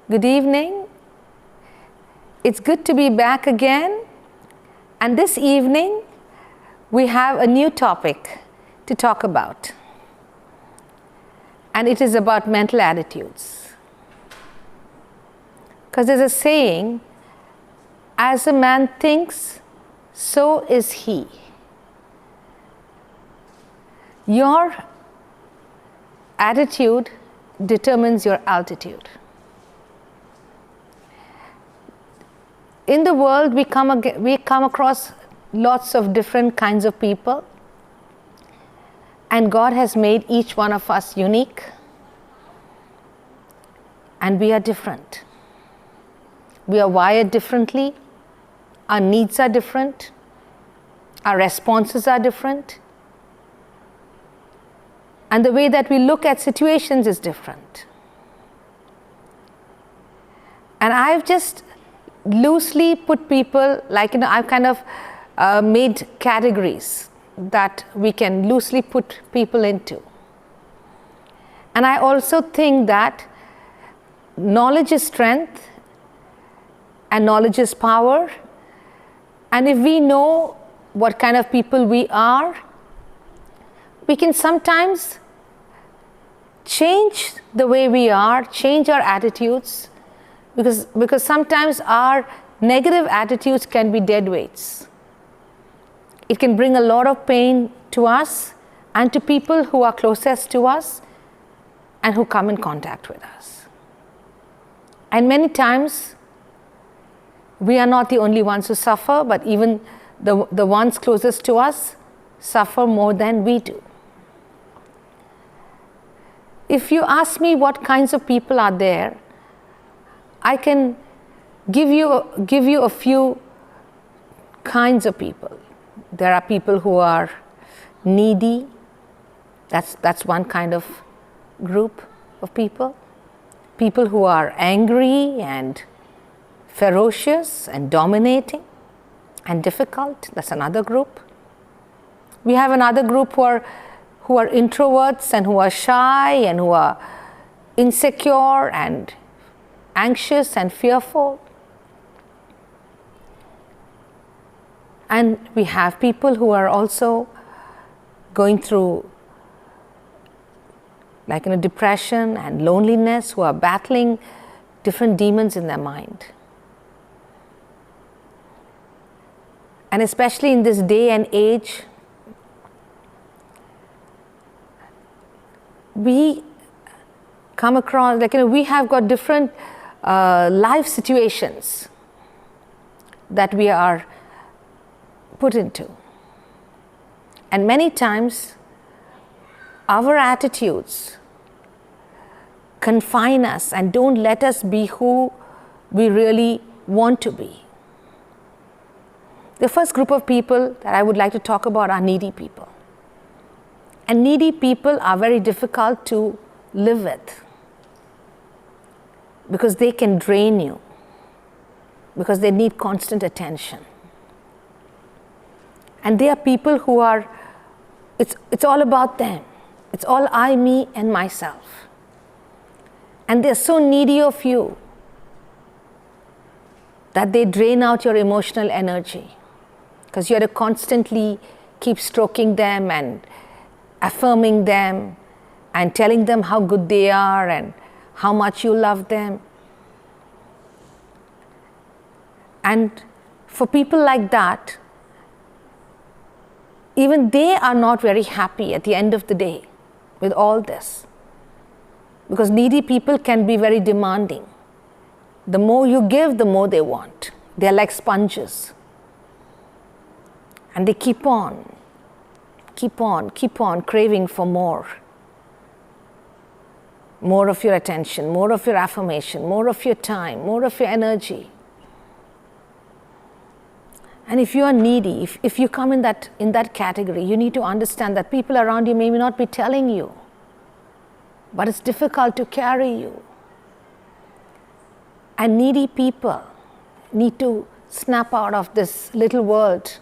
Good evening. It's good to be back again. And this evening, we have a new topic to talk about. And it is about mental attitudes. Because there's a saying, as a man thinks, so is he. Your attitude determines your altitude. In the world, we come across lots of different kinds of people, and God has made each one of us unique, and we are different. We are wired differently, our needs are different, our responses are different, and the way that we look at situations is different. And I've just loosely put people, I've kind of made categories that we can loosely put people into. And I also think that knowledge is strength and knowledge is power. And if we know what kind of people we are, we can sometimes change the way we are, change our attitudes, because sometimes our negative attitudes can be dead weights. It can bring a lot of pain to us and to people who are closest to us and who come in contact with us. And many times, we are not the only ones who suffer, but even the ones closest to us suffer more than we do. If you ask me what kinds of people are there, I can give you a few kinds of people. There are people who are needy. That's one kind of group of people. People who are angry and ferocious and dominating and difficult. That's another group. We have another group who are introverts and who are shy and who are insecure and anxious and fearful. And we have people who are also going through depression and loneliness, who are battling different demons in their mind. And especially in this day and age, we come across, we have got different life situations that we are put into. And many times, our attitudes confine us and don't let us be who we really want to be. The first group of people that I would like to talk about are needy people. And needy people are very difficult to live with because they can drain you, because they need constant attention. And they are people who are, it's all about them. It's all I, me, and myself. And they're so needy of you that they drain out your emotional energy, because you have to constantly keep stroking them and affirming them and telling them how good they are and how much you love them. And for people like that, even they are not very happy at the end of the day with all this. Because needy people can be very demanding. The more you give, the more they want. They're like sponges. And they keep on craving for more. More of your attention, more of your affirmation, more of your time, more of your energy. And if you are needy, if you come in that category, you need to understand that people around you may not be telling you, but it's difficult to carry you. And needy people need to snap out of this little world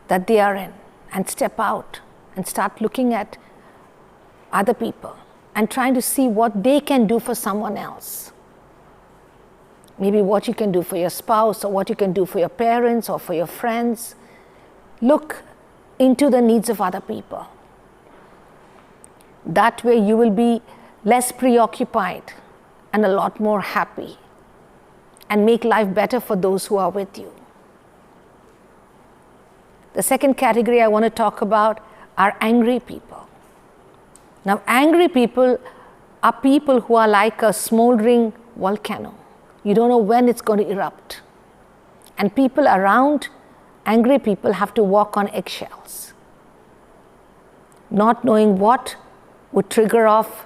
that they are in and step out and start looking at other people and trying to see what they can do for someone else. Maybe what you can do for your spouse, or what you can do for your parents or for your friends. Look into the needs of other people. That way you will be less preoccupied and a lot more happy, and make life better for those who are with you. The second category I want to talk about are angry people. Now, angry people are people who are like a smoldering volcano. You don't know when it's going to erupt. And people around angry people have to walk on eggshells, not knowing what would trigger off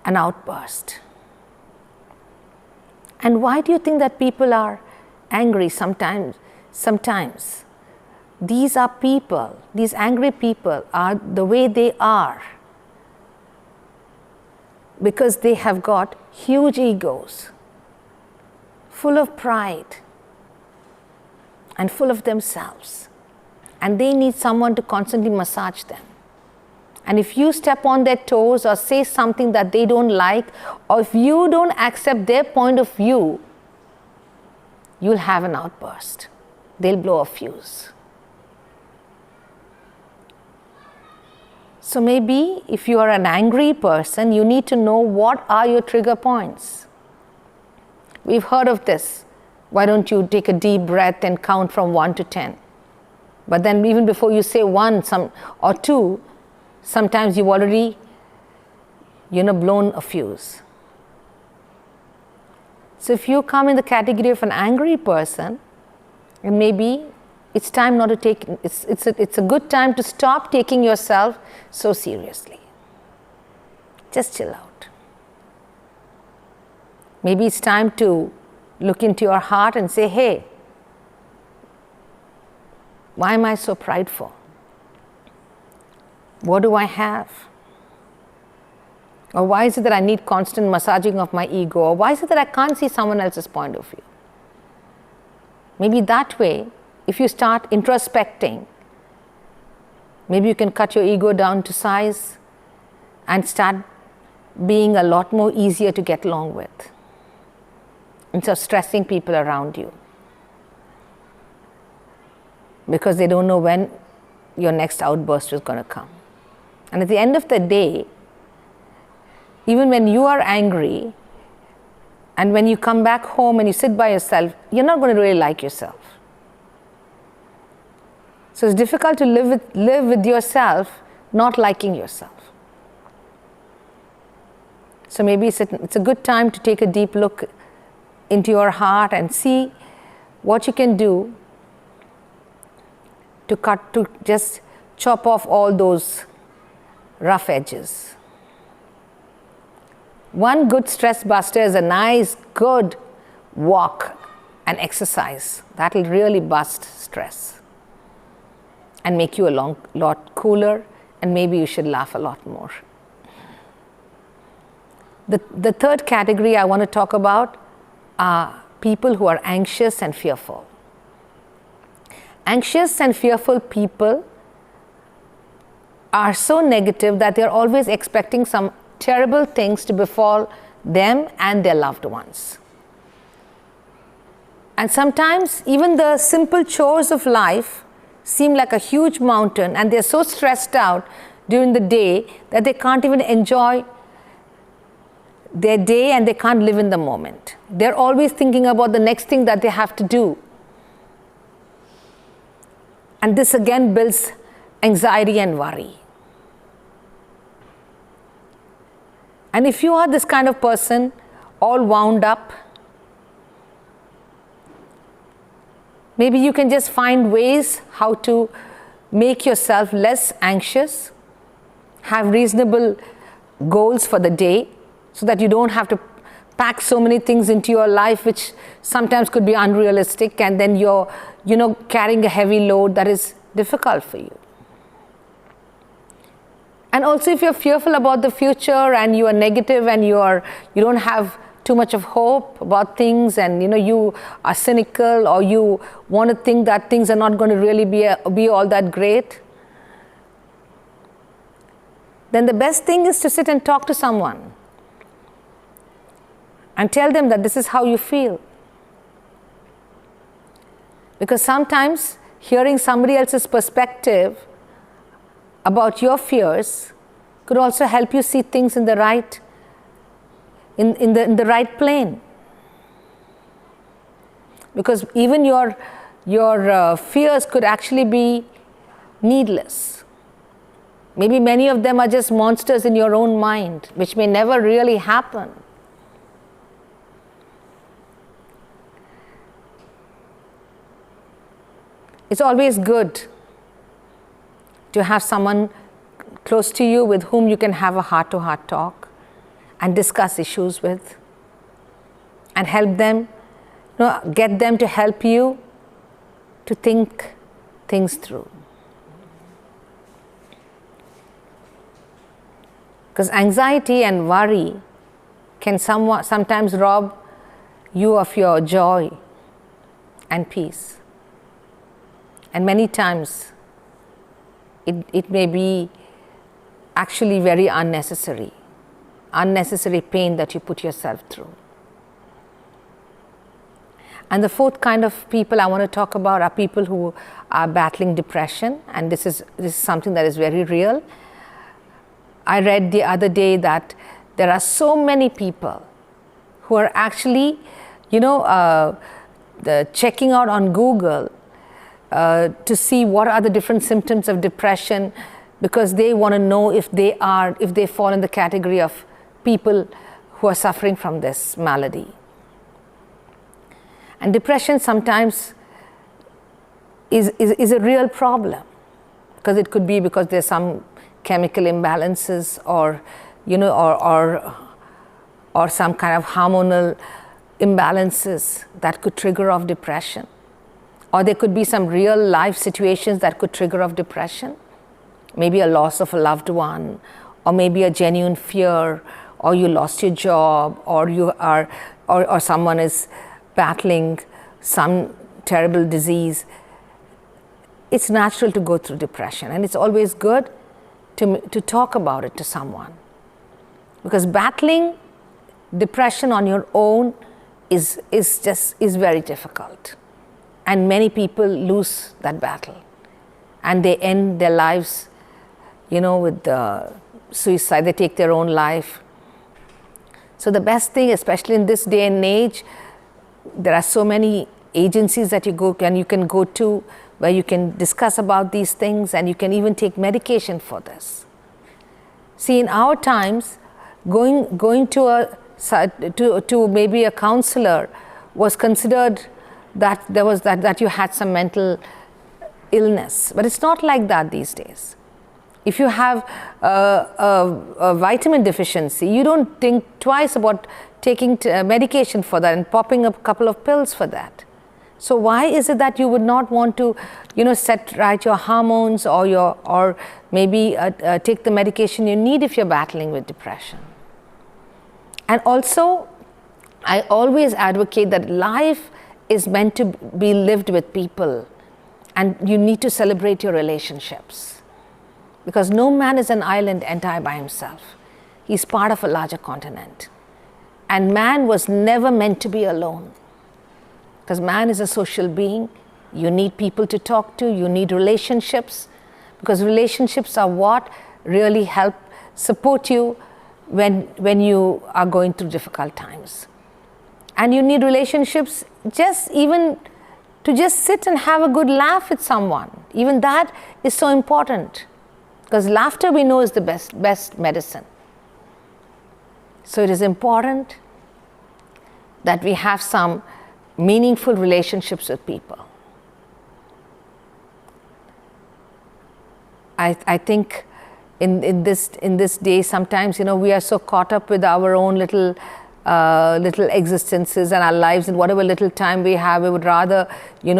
an outburst. And why do you think that people are angry sometimes? These are people, these angry people are the way they are because they have got huge egos, full of pride and full of themselves, and they need someone to constantly massage them. And if you step on their toes or say something that they don't like, or if you don't accept their point of view, you'll have an outburst. They'll blow a fuse. So maybe if you are an angry person, you need to know what are your trigger points. We've heard of this. Why don't you take a deep breath and count from 1 to 10? But then even before you say 1 or 2, sometimes you've already, blown a fuse. So if you come in the category of an angry person, and maybe it's time not to take, it's a good time to stop taking yourself so seriously. Just chill out. Maybe it's time to look into your heart and say, hey, why am I so prideful? What do I have? Or why is it that I need constant massaging of my ego? Or why is it that I can't see someone else's point of view? Maybe that way, if you start introspecting, maybe you can cut your ego down to size and start being a lot more easier to get along with, instead of stressing people around you because they don't know when your next outburst is going to come. And at the end of the day, even when you are angry and when you come back home and you sit by yourself, you're not going to really like yourself. So it's difficult to live with yourself not liking yourself. So maybe it's a good time to take a deep look into your heart and see what you can do to just chop off all those rough edges. One good stress buster is a nice, good walk and exercise. That will really bust stress and make you a lot cooler, and maybe you should laugh a lot more. The third category I want to talk about are people who are anxious and fearful. Anxious and fearful people are so negative that they're always expecting some terrible things to befall them and their loved ones. And sometimes even the simple chores of life seem like a huge mountain, and they're so stressed out during the day that they can't even enjoy their day and they can't live in the moment. They're always thinking about the next thing that they have to do. And this again builds anxiety and worry. And if you are this kind of person, all wound up, maybe you can just find ways how to make yourself less anxious, have reasonable goals for the day so that you don't have to pack so many things into your life which sometimes could be unrealistic, and then you're carrying a heavy load that is difficult for you. And also, if you're fearful about the future and you are negative and you don't have too much of hope about things, and you are cynical, or you want to think that things are not going to really be all that great, then the best thing is to sit and talk to someone and tell them that this is how you feel. Because sometimes hearing somebody else's perspective about your fears could also help you see things in the right right plane. Because even your fears could actually be needless. Maybe many of them are just monsters in your own mind, which may never really happen. It's always good to have someone close to you with whom you can have a heart-to-heart talk and discuss issues with and help them, get them to help you to think things through. Because anxiety and worry can sometimes rob you of your joy and peace. And many times it may be actually very unnecessary pain that you put yourself through. And the fourth kind of people I want to talk about are people who are battling depression, and this is something that is very real. I read the other day that there are so many people who are actually, checking out on Google to see what are the different symptoms of depression, because they want to know if they fall in the category of people who are suffering from this malady. And depression sometimes is a real problem, because it could be because there's some chemical imbalances or some kind of hormonal imbalances that could trigger off depression. Or there could be some real life situations that could trigger off depression. Maybe a loss of a loved one, or maybe a genuine fear, or you lost your job, or someone is battling some terrible disease. It's natural to go through depression, and it's always good to talk about it to someone. Because battling depression on your own is very difficult. And many people lose that battle, and they end their lives, with suicide. They take their own life. So the best thing, especially in this day and age, there are so many agencies that you can go to where you can discuss about these things, and you can even take medication for this. See, in our times, going to maybe a counselor was considered that you had some mental illness, but it's not like that these days. If you have a vitamin deficiency, you don't think twice about taking medication for that and popping a couple of pills for that. So why is it that you would not want to, set right your hormones, or maybe take the medication you need if you're battling with depression? And also, I always advocate that life is meant to be lived with people, and you need to celebrate your relationships, because no man is an island entire by himself. He's part of a larger continent, and man was never meant to be alone, because man is a social being. You need people to talk to, you need relationships, because relationships are what really help support you when you are going through difficult times. And you need relationships even to sit and have a good laugh with someone. Even that is so important, because laughter, we know, is the best medicine. So it is important that we have some meaningful relationships with people. I think in this day, sometimes we are so caught up with our own little existences and our lives, and whatever little time we have, we would rather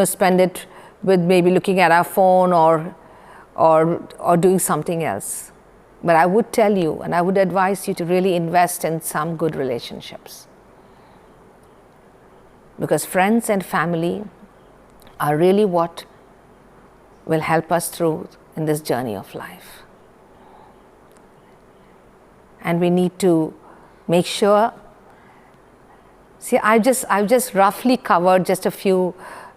spend it with maybe looking at our phone or doing something else. But I would tell you, and I would advise you to really invest in some good relationships, because friends and family are really what will help us through in this journey of life. and we need to make sure. See, I've just roughly covered just a few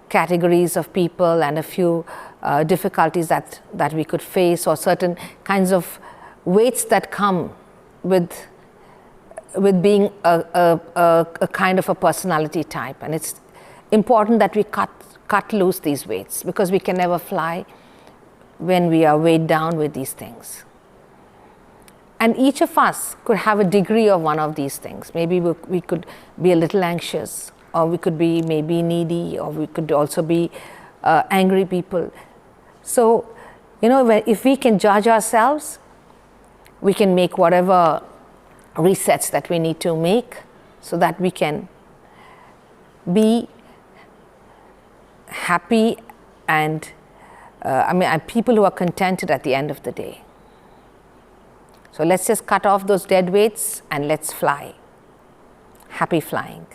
categories of people and a few difficulties that we could face, or certain kinds of weights that come with being a kind of a personality type. And it's important that we cut loose these weights, because we can never fly when we are weighed down with these things. And each of us could have a degree of one of these things. Maybe we could be a little anxious, or we could be maybe needy, or we could also be angry people. So, if we can judge ourselves, we can make whatever resets that we need to make, so that we can be happy and people who are contented at the end of the day. So let's just cut off those dead weights and let's fly. Happy flying.